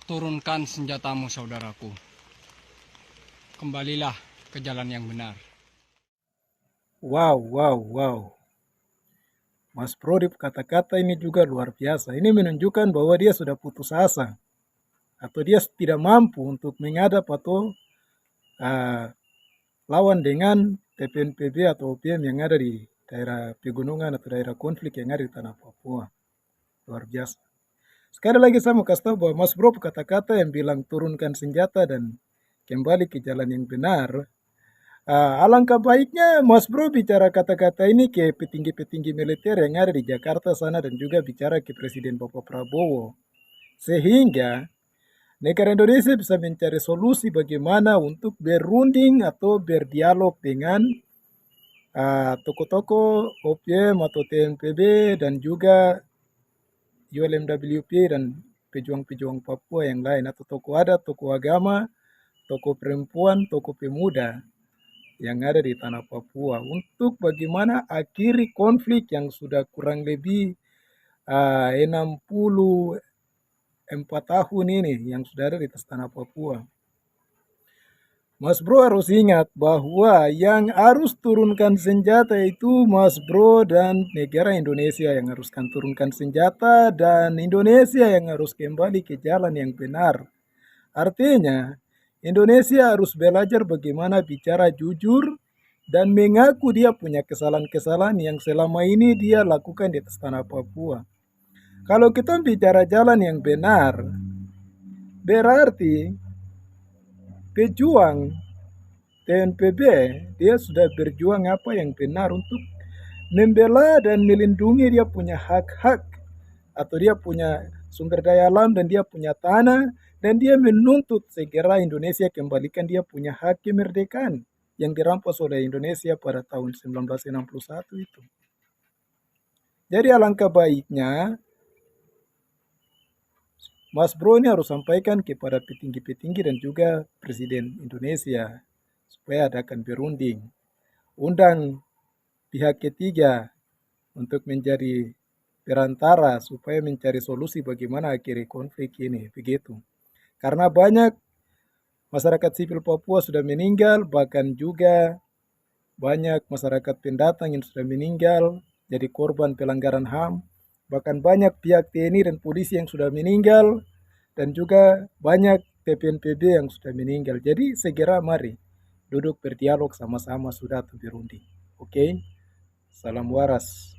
Turunkan senjatamu, saudaraku. Kembalilah ke jalan yang benar. Wow, wow, wow. Mas Prodi kata-kata ini juga luar biasa. Ini menunjukkan bahwa dia sudah putus asa. Atau dia tidak mampu untuk menghadap atau uh, lawan dengan TPNPB atau OPM yang ada di daerah pegunungan atau daerah konflik yang ada di tanah Papua. Luar biasa. Sekali lagi saya mau kasih tahu bahwa Mas Bro kata-kata yang bilang turunkan senjata dan kembali ke jalan yang benar. Alangkah baiknya Mas Bro bicara kata-kata ini ke petinggi-petinggi militer yang ada di Jakarta sana dan juga bicara ke Presiden Bapak Prabowo. Sehingga negara Indonesia bisa mencari solusi bagaimana untuk berunding atau berdialog dengan tokoh-tokoh OPM atau TNPB dan juga ULMWP dan pejuang-pejuang Papua yang lain atau tokoh adat, tokoh agama, tokoh perempuan, tokoh pemuda yang ada di tanah Papua untuk bagaimana akhiri konflik yang sudah kurang lebih 64 tahun ini yang sudah ada di atas tanah Papua. Mas Bro harus ingat bahwa yang harus turunkan senjata itu Mas Bro dan negara Indonesia yang haruskan turunkan senjata dan Indonesia yang harus kembali ke jalan yang benar. Artinya, Indonesia harus belajar bagaimana bicara jujur dan mengaku dia punya kesalahan-kesalahan yang selama ini dia lakukan di atas tanah Papua. Kalau kita bicara jalan yang benar, berarti pejuang TNPB dia sudah berjuang apa yang benar untuk membela dan melindungi dia punya hak-hak atau dia punya sumber daya alam dan dia punya tanah dan dia menuntut segera Indonesia kembalikan dia punya hak kemerdekaan yang dirampas oleh Indonesia pada tahun 1961 itu. Jadi alangkah baiknya Mas Bro ini harus sampaikan kepada petinggi-petinggi dan juga Presiden Indonesia supaya adakan berunding. Undang pihak ketiga untuk menjadi perantara supaya mencari solusi bagaimana akhiri konflik ini. Begitu. Karena banyak masyarakat sipil Papua sudah meninggal, bahkan juga banyak masyarakat pendatang yang sudah meninggal jadi korban pelanggaran HAM. Bahkan banyak pihak TNI dan polisi yang sudah meninggal dan juga banyak TPNPB yang sudah meninggal. Jadi segera mari duduk berdialog sama-sama sudah berunding. Oke? Salam waras.